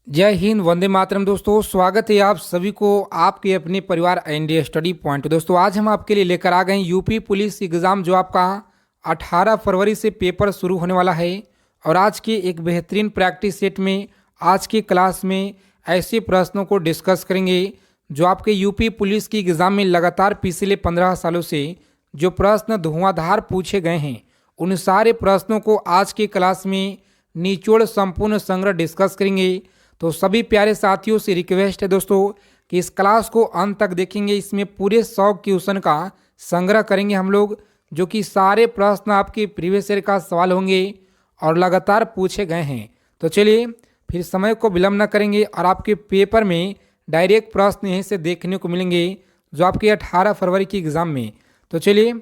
जय हिंद, वंदे मातरम। दोस्तों, स्वागत है आप सभी को आपके अपने परिवार एनडी स्टडी पॉइंट। दोस्तों, आज हम आपके लिए लेकर आ गए हैं यूपी पुलिस एग्ज़ाम, जो आपका 18 फरवरी से पेपर शुरू होने वाला है। और आज के एक बेहतरीन प्रैक्टिस सेट में आज की क्लास में ऐसे प्रश्नों को डिस्कस करेंगे जो आपके यूपी पुलिस की एग्ज़ाम में लगातार पिछले 15 सालों से जो प्रश्न धुआंधार पूछे गए हैं, उन सारे प्रश्नों को आज की क्लास में निचोड़ संपूर्ण संग्रह डिस्कस करेंगे। तो सभी प्यारे साथियों से रिक्वेस्ट है दोस्तों कि इस क्लास को अंत तक देखेंगे। इसमें पूरे 100 क्वेश्चन का संग्रह करेंगे हम लोग, जो कि सारे प्रश्न आपके प्रीवियस ईयर का सवाल होंगे और लगातार पूछे गए हैं। तो चलिए फिर समय को विलम्ब न करेंगे और आपके पेपर में डायरेक्ट प्रश्न यहीं से देखने को मिलेंगे जो आपके 18 फरवरी की एग्ज़ाम में। तो चलिए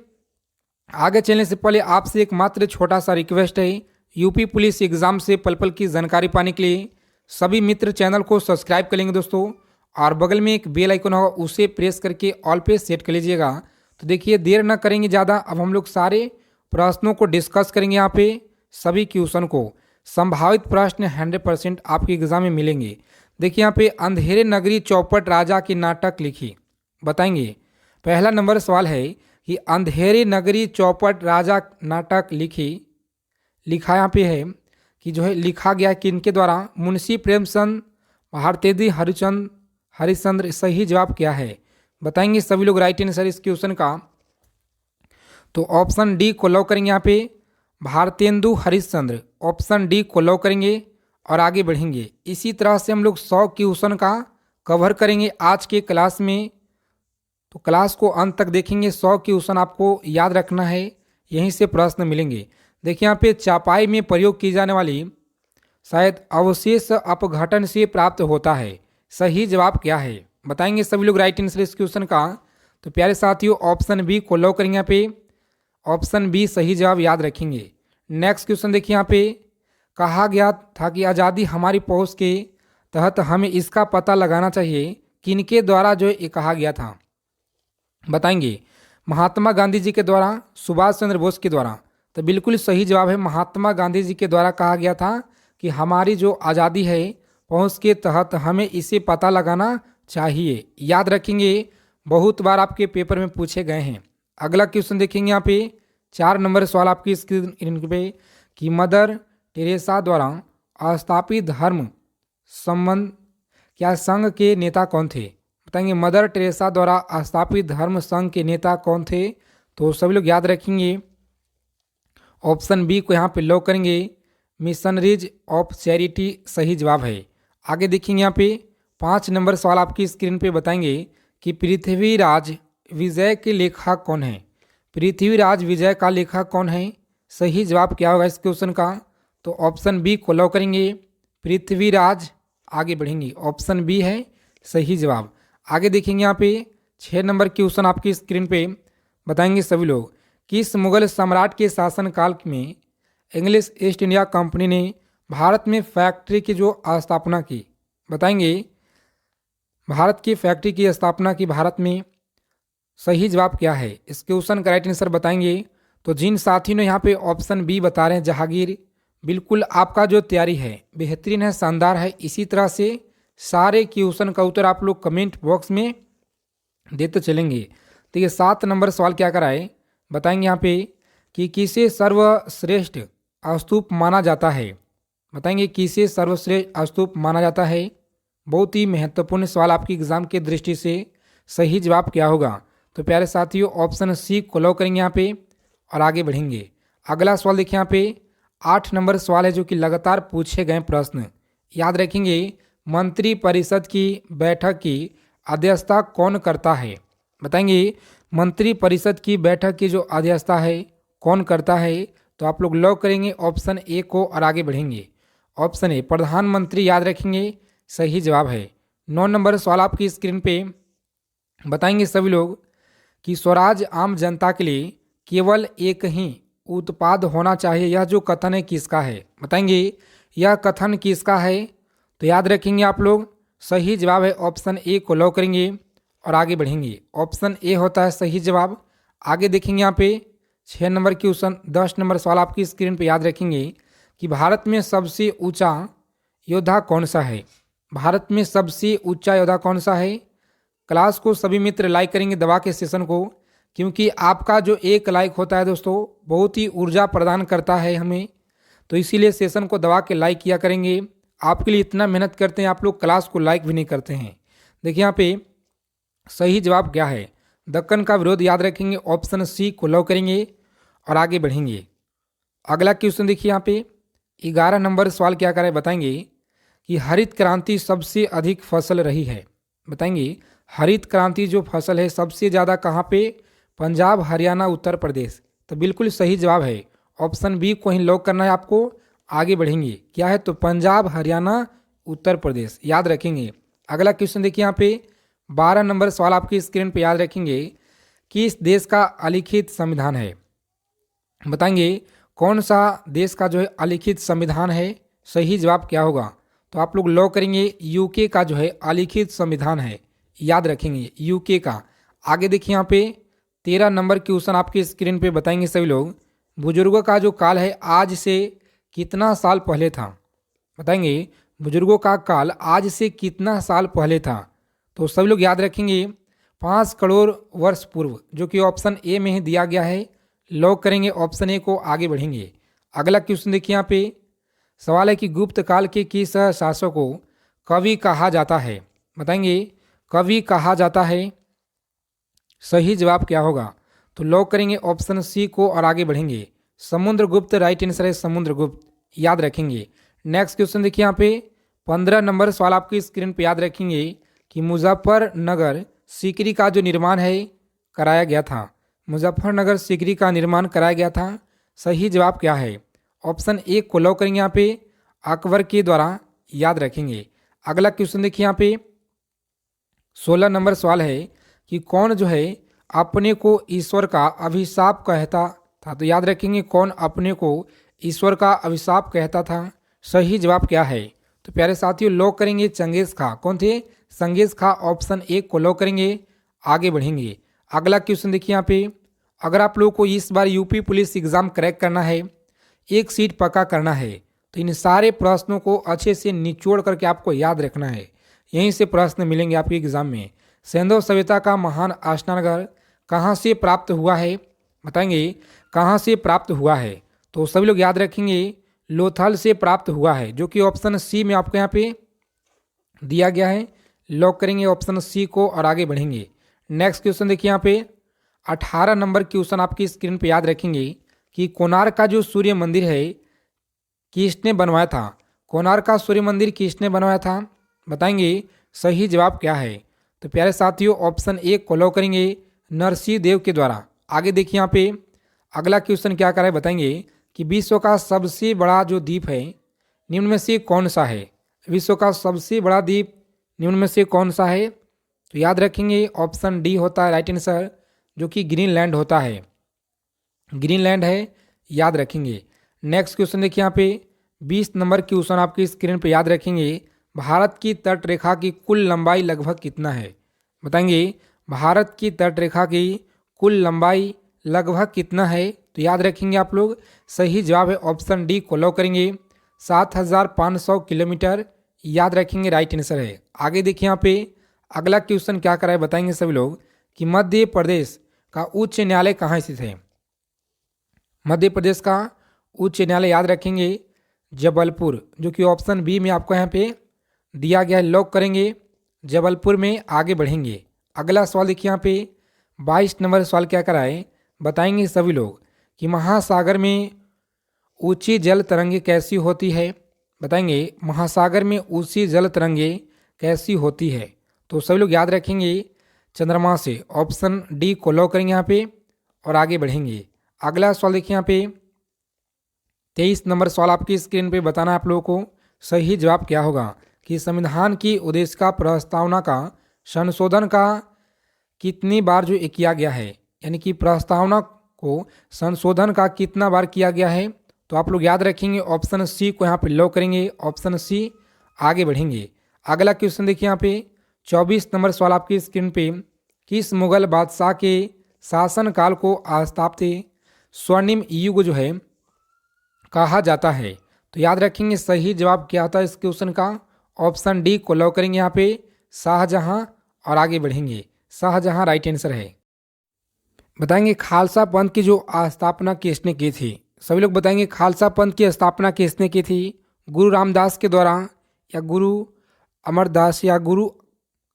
आगे चलने से पहले आपसे एक मात्र छोटा सा रिक्वेस्ट है, यूपी पुलिस एग्ज़ाम से पल पल की जानकारी पाने के लिए सभी मित्र चैनल को सब्सक्राइब कर लेंगे दोस्तों, और बगल में एक बेल आइकन होगा उसे प्रेस करके ऑल पे सेट कर लीजिएगा। तो देखिए देर ना करेंगे ज़्यादा, अब हम लोग सारे प्रश्नों को डिस्कस करेंगे। यहाँ पे सभी क्वेश्चन को संभावित प्रश्न 100% आपके एग्जाम में मिलेंगे। देखिए यहाँ पे अंधेरे नगरी चौपट राजा की नाटक लिखी, बताएंगे। पहला नंबर सवाल है कि अंधेरे नगरी चौपट राजा नाटक लिखा यहाँ पे है कि जो है लिखा गया किनके द्वारा? मुंशी प्रेमचंद, भारतेंदु हरिश्चंद्र। सही जवाब क्या है बताएंगे सभी लोग राइट आंसर इस क्वेश्चन का। तो ऑप्शन डी को लॉक करेंगे यहाँ पे, भारतेंदु हरिश्चंद्र। ऑप्शन डी को लॉक करेंगे और आगे बढ़ेंगे। इसी तरह से हम लोग 100 क्वेश्चन का कवर करेंगे आज के क्लास में। तो क्लास को अंत तक देखेंगे। 100 क्वेश्चन आपको याद रखना है, यहीं से प्रश्न मिलेंगे। देखिए यहाँ पे चापाई में प्रयोग की जाने वाली शायद अवशेष अपघटन से प्राप्त होता है। सही जवाब क्या है बताएंगे सभी लोग राइट आंसर इस क्वेश्चन का। तो प्यारे साथियों ऑप्शन बी को लॉक करेंगे यहाँ पे। ऑप्शन बी सही जवाब याद रखेंगे। नेक्स्ट क्वेश्चन देखिए यहाँ पे कहा गया था कि आज़ादी हमारी पहुँच के तहत हमें इसका पता लगाना चाहिए, किनके द्वारा जो ये कहा गया था बताएंगे? महात्मा गांधी जी के द्वारा, सुभाष चंद्र बोस के द्वारा। तो बिल्कुल सही जवाब है, महात्मा गांधी जी के द्वारा कहा गया था कि हमारी जो आज़ादी है पहुँच के तहत हमें इसे पता लगाना चाहिए। याद रखेंगे, बहुत बार आपके पेपर में पूछे गए हैं। अगला क्वेश्चन देखेंगे यहाँ पे 4 नंबर सवाल आपकी स्क्रीन पे कि मदर टेरेसा द्वारा स्थापित धर्म संबंध क्या संघ के नेता कौन थे बताएंगे? मदर टेरेसा द्वारा स्थापित धर्म संघ के नेता कौन थे? तो सभी लोग याद रखेंगे। ऑप्शन बी को यहाँ पे लॉक करेंगे, मिशनरीज ऑफ चैरिटी सही जवाब है। आगे देखेंगे यहाँ पे 5 नंबर सवाल आपकी स्क्रीन पे बताएंगे कि पृथ्वीराज विजय के लेखक कौन है? पृथ्वीराज विजय का लेखक कौन है? सही जवाब क्या होगा इस क्वेश्चन का? तो ऑप्शन बी को लॉक करेंगे, पृथ्वीराज। आगे बढ़ेंगे, ऑप्शन बी है सही जवाब। आगे देखेंगे यहाँ पे 6 नंबर क्वेश्चन आपकी स्क्रीन पे बताएंगे सभी लोग, किस मुगल सम्राट के शासनकाल में इंग्लिश ईस्ट इंडिया कंपनी ने भारत में फैक्ट्री की जो स्थापना की बताएंगे? भारत की फैक्ट्री की स्थापना की भारत में। सही जवाब क्या है इस क्वेश्चन का राइट आंसर बताएंगे? तो जिन साथियों ने यहाँ पे ऑप्शन बी बता रहे हैं जहांगीर, बिल्कुल आपका जो तैयारी है बेहतरीन है, शानदार है। इसी तरह से सारे क्वेश्चन का उत्तर आप लोग कमेंट बॉक्स में देते चलेंगे। तो ये 7 नंबर सवाल क्या कराए बताएंगे यहाँ पे कि किसे सर्वश्रेष्ठ स्तूप माना जाता है बताएंगे? किसे सर्वश्रेष्ठ स्तूप माना जाता है? बहुत ही महत्वपूर्ण सवाल आपकी एग्जाम के दृष्टि से। सही जवाब क्या होगा? तो प्यारे साथियों ऑप्शन सी को लॉक करेंगे यहाँ पे और आगे बढ़ेंगे। अगला सवाल देखिए यहाँ पे 8 नंबर सवाल है जो कि लगातार पूछे गए प्रश्न। याद रखेंगे, मंत्री परिषद की बैठक की अध्यक्षता कौन करता है बताएंगे? मंत्री परिषद की बैठक की जो अध्यक्षता है कौन करता है? तो आप लोग लॉक करेंगे ऑप्शन ए को और आगे बढ़ेंगे। ऑप्शन ए प्रधानमंत्री याद रखेंगे सही जवाब है। 9 नंबर सवाल आपकी स्क्रीन पे बताएंगे सभी लोग कि स्वराज आम जनता के लिए केवल एक ही उत्पाद होना चाहिए, यह जो कथन है किसका है बताएंगे? यह कथन किसका है? तो याद रखेंगे आप लोग सही जवाब है ऑप्शन ए को लॉक करेंगे और आगे बढ़ेंगे। ऑप्शन ए होता है सही जवाब। आगे देखेंगे यहाँ पे 6 नंबर क्वेश्चन 10 नंबर सवाल आपकी स्क्रीन पे याद रखेंगे कि भारत में सबसे ऊंचा योद्धा कौन सा है भारत में सबसे ऊंचा योद्धा कौन सा है। क्लास को सभी मित्र लाइक करेंगे दबा के सेशन को, क्योंकि आपका जो एक लाइक होता है दोस्तों बहुत ही ऊर्जा प्रदान करता है हमें, तो इसीलिए सेशन को दबा के लाइक किया करेंगे। आपके लिए इतना मेहनत करते हैं, आप लोग क्लास को लाइक भी नहीं करते हैं। देखिए यहाँ पे सही जवाब क्या है, दक्कन का विरोध याद रखेंगे, ऑप्शन सी को लॉक करेंगे और आगे बढ़ेंगे। अगला क्वेश्चन देखिए यहाँ पे 11 नंबर सवाल क्या कर रहे हैं, बताएंगे कि हरित क्रांति सबसे अधिक फसल रही है। बताएंगे हरित क्रांति जो फसल है सबसे ज़्यादा कहाँ पे, पंजाब, हरियाणा, उत्तर प्रदेश। तो बिल्कुल सही जवाब है, ऑप्शन बी को ही लॉक करना है आपको। आगे बढ़ेंगे, क्या है तो पंजाब, हरियाणा, उत्तर प्रदेश याद रखेंगे। अगला क्वेश्चन देखिए यहाँ पे 12 नंबर सवाल आपकी स्क्रीन पे याद रखेंगे कि इस देश का अलिखित संविधान है। बताएंगे कौन सा देश का जो है अलिखित संविधान है। सही जवाब क्या होगा, तो आप लोग लॉक करेंगे यूके का जो है अलिखित संविधान है, याद रखेंगे यूके का। आगे देखिए यहाँ पे 13 नंबर क्वेश्चन आपकी स्क्रीन पे बताएंगे सभी लोग, बुजुर्गों का जो काल है आज से कितना साल पहले था। बताएंगे बुजुर्गों का काल आज से कितना साल पहले था, तो सभी लोग याद रखेंगे 5 करोड़ वर्ष पूर्व, जो कि ऑप्शन ए में ही दिया गया है। लॉक करेंगे ऑप्शन ए को, आगे बढ़ेंगे। अगला क्वेश्चन देखिए यहाँ पे सवाल है कि गुप्त काल के किस शासक को कवि कहा जाता है। बताएंगे कवि कहा जाता है, सही जवाब क्या होगा, तो लॉक करेंगे ऑप्शन सी को और आगे बढ़ेंगे। समुद्रगुप्त राइट आंसर है, समुद्रगुप्त याद रखेंगे। नेक्स्ट क्वेश्चन देखिए यहाँ पे 15 नंबर सवाल आपकी स्क्रीन पे याद रखेंगे कि मुजफ्फरनगर सीकरी का जो निर्माण है कराया गया था। मुजफ्फरनगर सीकरी का निर्माण कराया गया था, सही जवाब क्या है, ऑप्शन ए को लॉक करेंगे यहाँ पे, अकबर के द्वारा याद रखेंगे। अगला क्वेश्चन देखिए यहाँ पे 16 नंबर सवाल है कि कौन जो है अपने को ईश्वर का अभिशाप कहता था। तो याद रखेंगे कौन अपने को ईश्वर का अभिशाप कहता था, सही जवाब क्या है, तो प्यारे साथियों लॉक करेंगे चंगेज खां। कौन थे, चंगेज खां, ऑप्शन ए को लॉक करेंगे, आगे बढ़ेंगे। अगला क्वेश्चन देखिए यहाँ पे अगर आप लोगों को इस बार यूपी पुलिस एग्जाम क्रैक करना है, एक सीट पक्का करना है, तो इन सारे प्रश्नों को अच्छे से निचोड़ करके आपको याद रखना है। यहीं से प्रश्न मिलेंगे आपके एग्जाम में। सैंधव सभ्यता का महान स्नानघर कहाँ से प्राप्त हुआ है। बताएंगे कहाँ से प्राप्त हुआ है, तो सभी लोग याद रखेंगे लोथल से प्राप्त हुआ है, जो कि ऑप्शन सी में आपको यहाँ पे दिया गया है। लॉक करेंगे ऑप्शन सी को और आगे बढ़ेंगे। नेक्स्ट क्वेश्चन देखिए यहाँ पे 18 नंबर क्वेश्चन आपकी स्क्रीन पे याद रखेंगे कि कोणार्क का जो सूर्य मंदिर है किसने बनवाया था। कोणार्क का सूर्य मंदिर किसने बनवाया था, बताएंगे सही जवाब क्या है, तो प्यारे साथियों ऑप्शन ए को लॉक करेंगे नरसिंह देव के द्वारा। आगे देखिए यहाँ पे अगला क्वेश्चन क्या कर रहा है, बताएंगे कि विश्व का सबसे बड़ा जो द्वीप है निम्न में से कौन सा है। विश्व का सबसे बड़ा द्वीप निम्न में से कौन सा है, तो याद रखेंगे ऑप्शन डी होता है राइट आंसर, जो कि ग्रीनलैंड होता है, ग्रीनलैंड है, याद रखेंगे। नेक्स्ट क्वेश्चन देखिए यहाँ पे 20 नंबर क्वेश्चन आपकी स्क्रीन पे याद रखेंगे भारत की तट रेखा की कुल लंबाई लगभग कितना है। बताएंगे भारत की तट रेखा की कुल लंबाई लगभग कितना है, तो याद रखेंगे आप लोग सही जवाब है ऑप्शन डी को लॉक करेंगे 7500 किलोमीटर, याद रखेंगे राइट आंसर है। आगे देखिए यहाँ पे अगला क्वेश्चन क्या कराए, बताएंगे सभी लोग कि मध्य प्रदेश का उच्च न्यायालय कहाँ स्थित है। मध्य प्रदेश का उच्च न्यायालय याद रखेंगे जबलपुर, जो कि ऑप्शन बी में आपको यहाँ पे दिया गया है। लॉक करेंगे जबलपुर में, आगे बढ़ेंगे। अगला सवाल देखिए यहाँ पे 22 नंबर सवाल क्या कराए, बताएंगे सभी लोग कि महासागर में ऊंची जल तरंगे कैसी होती है। बताएंगे महासागर में ऊंची जल तरंगे कैसी होती है, तो सभी लोग याद रखेंगे चंद्रमा से, ऑप्शन डी को लॉक करेंगे यहाँ पे और आगे बढ़ेंगे। अगला सवाल देखिए यहाँ पे 23 नंबर सवाल आपकी स्क्रीन पे बताना है आप लोगों को सही जवाब क्या होगा कि संविधान की उद्देश्य का प्रस्तावना का संशोधन का कितनी बार जो किया गया है, यानी कि प्रस्तावना को संशोधन का कितना बार किया गया है, तो आप लोग याद रखेंगे ऑप्शन सी को यहाँ पे लॉक करेंगे, ऑप्शन सी, आगे बढ़ेंगे। अगला क्वेश्चन देखिए यहाँ पे 24 नंबर सवाल आपकी स्क्रीन पे किस मुगल बादशाह के शासनकाल को स्थापित स्वर्णिम युग जो है कहा जाता है, तो याद रखेंगे सही जवाब क्या होता है इस क्वेश्चन का, ऑप्शन डी को लॉक करेंगे यहाँ पे शाहजहां और आगे बढ़ेंगे। शाहजहां राइट आंसर है। बताएंगे खालसा पंथ की जो स्थापना किसने की थी। सभी लोग बताएंगे खालसा पंथ की स्थापना किसने की थी। गुरु रामदास के द्वारा या गुरु अमरदास या गुरु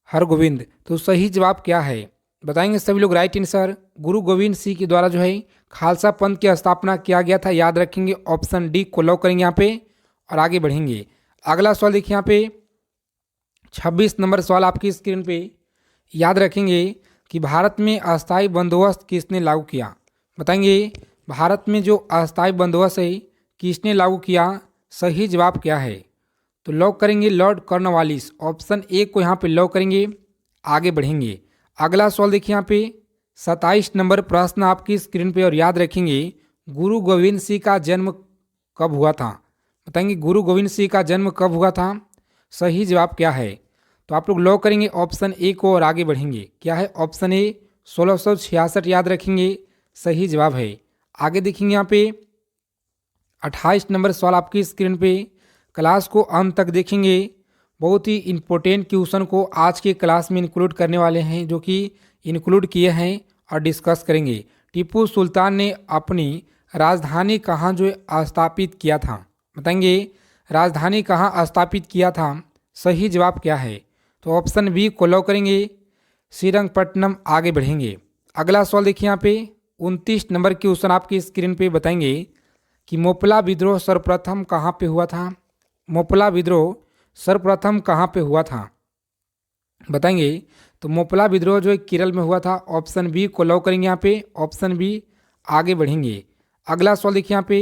हरगोविंद। तो सही जवाब क्या है बताएंगे सभी लोग राइट आंसर गुरु गोविंद सिंह के द्वारा जो है खालसा पंथ की स्थापना किया गया था। याद रखेंगे ऑप्शन डी को लॉक करेंगे यहाँ पे और आगे बढ़ेंगे। अगला सवाल देखिए यहाँ पे 26 नंबर सवाल आपकी स्क्रीन पे। याद रखेंगे कि भारत में अस्थायी बंदोबस्त किसने लागू किया। बताएंगे भारत में जो अस्थायी बंदोबस्त है किसने लागू किया। सही जवाब क्या है तो लॉक करेंगे लॉर्ड कॉर्नवालिस। ऑप्शन ए को यहाँ पे लॉक करेंगे आगे बढ़ेंगे। अगला सवाल देखिए यहाँ पे 27 नंबर प्रश्न आपकी स्क्रीन पे। और याद रखेंगे गुरु गोविंद सिंह का जन्म कब हुआ था। बताएंगे गुरु गोविंद सिंह का जन्म कब हुआ था। सही जवाब क्या है तो आप लोग लॉक करेंगे ऑप्शन ए को और आगे बढ़ेंगे। क्या है ऑप्शन ए 1666। याद रखेंगे सही जवाब है। आगे देखेंगे यहाँ पे 28 नंबर सवाल आपकी स्क्रीन पे। क्लास को अंत तक देखेंगे। बहुत ही इम्पोर्टेंट क्वेश्चन को आज के क्लास में इंक्लूड करने वाले हैं जो कि इंक्लूड किए हैं और डिस्कस करेंगे। टीपू सुल्तान ने अपनी राजधानी कहाँ जो स्थापित किया था। बताएंगे राजधानी कहाँ स्थापित किया था। सही जवाब क्या है तो ऑप्शन बी को लॉक करेंगे श्रीरंगपट्टनम। आगे बढ़ेंगे। अगला सवाल देखिए यहाँ पे 29 नंबर क्वेश्चन आपकी स्क्रीन पे। बताएंगे कि मोपला विद्रोह सर्वप्रथम कहाँ पे हुआ था। मोपला विद्रोह सर्वप्रथम कहाँ पे हुआ था। बताएंगे तो मोपला विद्रोह जो है केरल में हुआ था। ऑप्शन बी को लॉक करेंगे यहाँ पे ऑप्शन बी। आगे बढ़ेंगे। अगला सवाल देखिए यहाँ पे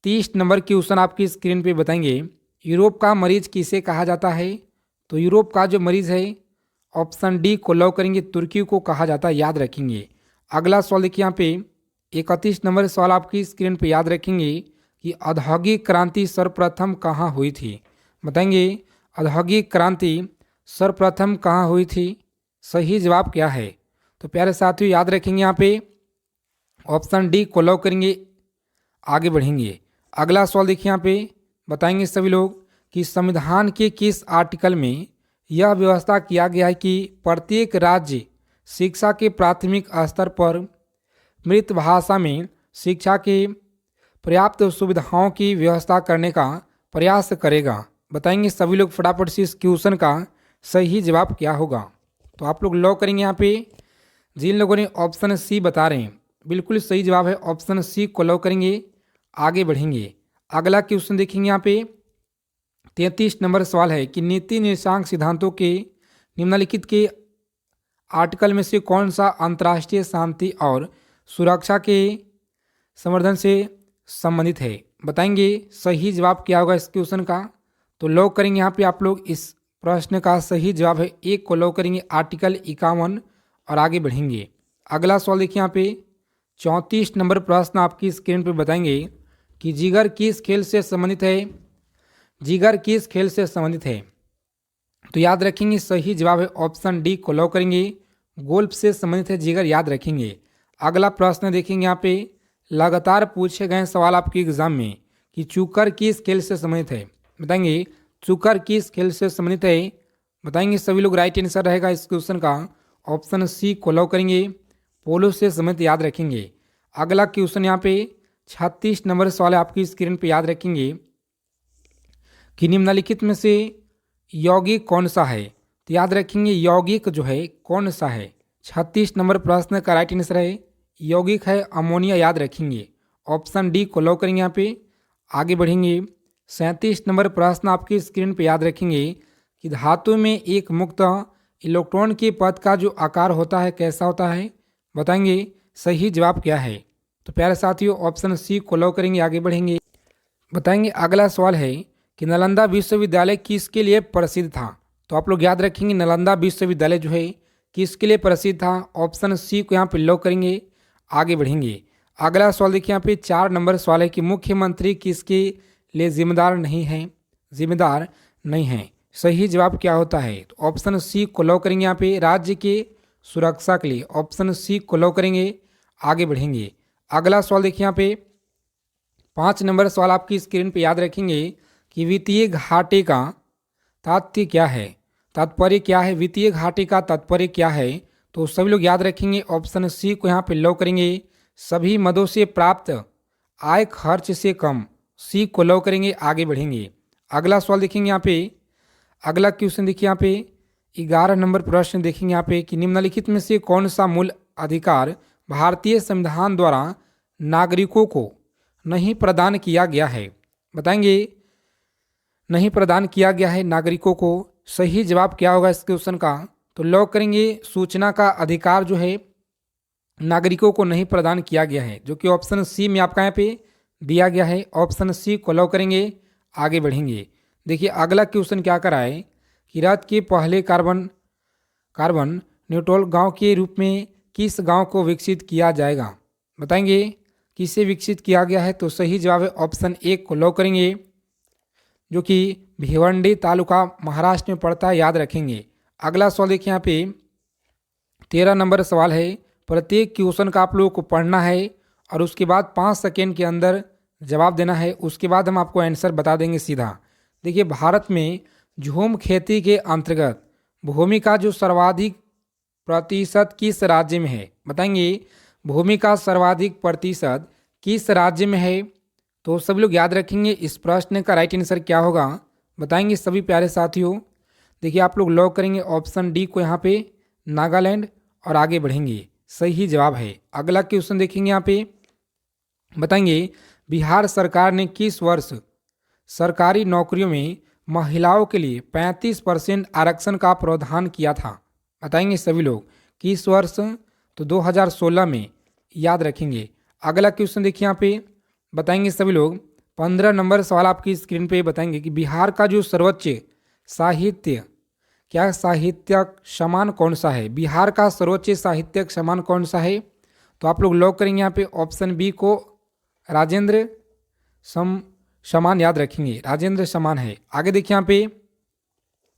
30 नंबर क्वेश्चन आपकी स्क्रीन पे। बताएंगे यूरोप का मरीज किसे कहा जाता है। तो यूरोप का जो मरीज है ऑप्शन डी को लॉक करेंगे तुर्की को कहा जाता है। याद रखेंगे। अगला सवाल देखिए यहाँ पे 31 नंबर सवाल आपकी स्क्रीन पे। याद रखेंगे कि औद्योगिक क्रांति सर्वप्रथम कहाँ हुई थी। बताएंगे औद्योगिक क्रांति सर्वप्रथम कहाँ हुई थी। सही जवाब क्या है तो प्यारे साथियों याद रखेंगे यहाँ पे ऑप्शन डी को लॉक करेंगे आगे बढ़ेंगे। अगला सवाल देखिए यहाँ पे। बताएंगे सभी लोग कि संविधान के किस आर्टिकल में यह व्यवस्था किया गया है कि प्रत्येक राज्य शिक्षा के प्राथमिक स्तर पर मृत भाषा में शिक्षा के पर्याप्त सुविधाओं की व्यवस्था करने का प्रयास करेगा। बताएंगे सभी लोग फटाफट से इस क्वेश्चन का सही जवाब क्या होगा। तो आप लोग लॉक करेंगे यहाँ पे जिन लोगों ने ऑप्शन सी बता रहे हैं बिल्कुल सही जवाब है। ऑप्शन सी को लॉक करेंगे आगे बढ़ेंगे। अगला क्वेश्चन देखेंगे यहाँ पे 33 नंबर सवाल है कि नीति निर्देशांक सिद्धांतों के निम्नलिखित के आर्टिकल में से कौन सा अंतर्राष्ट्रीय शांति और सुरक्षा के संवर्धन से संबंधित है। बताएंगे सही जवाब क्या होगा इस क्वेश्चन का। तो लॉक करेंगे यहाँ पे आप लोग इस प्रश्न का सही जवाब है एक को लॉक करेंगे आर्टिकल 51 और आगे बढ़ेंगे। अगला सवाल देखिए यहाँ पे 34 नंबर प्रश्न आपकी स्क्रीन पे। बताएंगे कि जिगर किस खेल से संबंधित है। जिगर किस खेल से संबंधित है तो याद रखेंगे सही जवाब है ऑप्शन डी को लॉक करेंगे गोल्फ से संबंधित है जिगर। याद रखेंगे। अगला प्रश्न देखेंगे यहाँ पे लगातार पूछे गए सवाल आपके एग्जाम में कि चूकर किस खेल से संबंधित है। बताएंगे चूकर किस खेल से संबंधित है। बताएंगे सभी लोग राइट आंसर रहेगा इस क्वेश्चन का ऑप्शन सी को लॉक करेंगे पोलो से संबंधित। याद रखेंगे। अगला क्वेश्चन यहाँ पे 36 नंबर सवाल है आपकी स्क्रीन पे। याद रखेंगे कि निम्नलिखित में से यौगिक कौन सा है। तो याद रखेंगे यौगिक जो है कौन सा है। 36 नंबर प्रश्न का राइट आंसर है यौगिक है अमोनिया। याद रखेंगे ऑप्शन डी को लॉक करेंगे यहाँ पे आगे बढ़ेंगे। 37 नंबर प्रश्न आपकी स्क्रीन पे। याद रखेंगे कि धातु में एक मुक्त इलेक्ट्रॉन के पथ का जो आकार होता है कैसा होता है। बताएंगे सही जवाब क्या है। तो प्यारे साथियों ऑप्शन सी को लॉक करेंगे आगे बढ़ेंगे। बताएंगे अगला सवाल है कि नालंदा विश्वविद्यालय किसके लिए प्रसिद्ध था। तो आप लोग याद रखेंगे नालंदा विश्वविद्यालय जो है किसके लिए प्रसिद्ध था। ऑप्शन सी को यहाँ पे लॉक करेंगे आगे बढ़ेंगे। अगला सवाल देखिए यहाँ पे 4 नंबर सवाल है कि मुख्यमंत्री किसके लिए जिम्मेदार नहीं है। जिम्मेदार नहीं है सही जवाब क्या होता है। तो ऑप्शन सी को लॉक करेंगे यहाँ पे राज्य के सुरक्षा के लिए। ऑप्शन सी को लॉक करेंगे आगे बढ़ेंगे। अगला सवाल देखिए यहाँ पे 5 नंबर सवाल आपकी स्क्रीन पे। याद रखेंगे कि वित्तीय घाटे का तात्य क्या है, तात्पर्य क्या है, वित्तीय घाटे का तात्पर्य क्या है। तो सभी लोग याद रखेंगे, ऑप्शन सी को यहाँ पे लॉक करेंगे। सभी मदों से प्राप्त आय खर्च से कम, सी को लॉक करेंगे, आगे बढ़ेंगे। अगला सवाल देखेंगे यहाँ पे, अगला क्वेश्चन देखिए यहाँ पे 11 नंबर प्रश्न देखेंगे यहाँ पे कि निम्नलिखित में से कौन सा मूल अधिकार भारतीय संविधान द्वारा नागरिकों को नहीं प्रदान किया गया है। बताएंगे, नहीं प्रदान किया गया है नागरिकों को। सही जवाब क्या होगा इस क्वेश्चन का, तो लॉक करेंगे सूचना का अधिकार जो है नागरिकों को नहीं प्रदान किया गया है, जो कि ऑप्शन सी में आपका यहाँ पे दिया गया है। ऑप्शन सी को लॉक करेंगे, आगे बढ़ेंगे। देखिए अगला क्वेश्चन क्या करा है कि राज्य के पहले कार्बन न्यूट्रल गांव के रूप में किस गांव को विकसित किया जाएगा। बताएंगे किसे विकसित किया गया है, तो सही जवाब है ऑप्शन ए को लॉक करेंगे, जो कि भिवंडी तालुका महाराष्ट्र में पड़ता है, याद रखेंगे। अगला सवाल देखिए यहाँ पे 13 नंबर सवाल है। प्रत्येक क्वेश्चन का आप लोगों को पढ़ना है और उसके बाद 5 सेकेंड के अंदर जवाब देना है, उसके बाद हम आपको आंसर बता देंगे सीधा। देखिए भारत में झूम खेती के अंतर्गत भूमि का जो सर्वाधिक प्रतिशत किस राज्य में है। बताएंगे भूमि का सर्वाधिक प्रतिशत किस राज्य में है। तो सभी लोग याद रखेंगे इस प्रश्न का राइट आंसर क्या होगा, बताएंगे सभी प्यारे साथियों। देखिए आप लोग लॉक करेंगे ऑप्शन डी को यहाँ पे, नागालैंड, और आगे बढ़ेंगे, सही जवाब है। अगला क्वेश्चन देखेंगे यहाँ पे, बताएंगे बिहार सरकार ने किस वर्ष सरकारी नौकरियों में महिलाओं के लिए 35% आरक्षण का प्रावधान किया था। बताएंगे सभी लोग किस वर्ष, तो 2016 में, याद रखेंगे। अगला क्वेश्चन देखिए यहाँ पे, बताएंगे सभी लोग 15 नंबर सवाल आपकी स्क्रीन पे बताएंगे कि बिहार का जो सर्वोच्च साहित्य क्या साहित्यक सम्मान कौन सा है। बिहार का सर्वोच्च साहित्यक सम्मान कौन सा है, तो आप लोग लॉक करेंगे यहाँ पे ऑप्शन बी को, राजेंद्र सम्मान, याद रखेंगे राजेंद्र सम्मान है। आगे देखिए यहाँ पे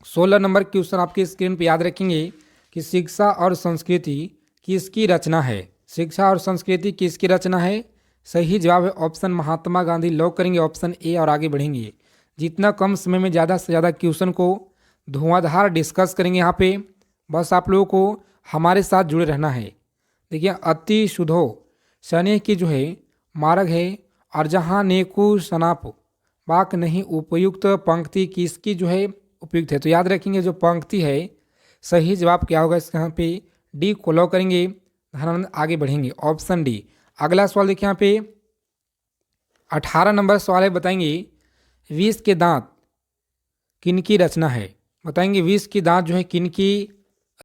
16 नंबर क्वेश्चन आपकी स्क्रीन पे, याद रखेंगे कि शिक्षा और संस्कृति किसकी रचना है। शिक्षा और संस्कृति किसकी रचना है, सही जवाब है ऑप्शन महात्मा गांधी, लॉक करेंगे ऑप्शन ए और आगे बढ़ेंगे। जितना कम समय में ज़्यादा से ज़्यादा क्वेश्चन को धुआंधार डिस्कस करेंगे यहाँ पे, बस आप लोगों को हमारे साथ जुड़े रहना है। देखिए अति शुद्धो स्नेह की जो है मार्ग है, और जहाँ नेकु सनाप वाक नहीं, उपयुक्त पंक्ति किसकी जो है उपयुक्त है। तो याद रखेंगे जो पंक्ति है, सही जवाब क्या होगा इसके यहाँ पे, डी को लॉक करेंगे, धनानंद, आगे बढ़ेंगे ऑप्शन डी। अगला सवाल देखिए यहाँ पे 18 नंबर सवाल है। बताएंगे विष के दांत किनकी रचना है। बताएंगे विष के दांत जो है किनकी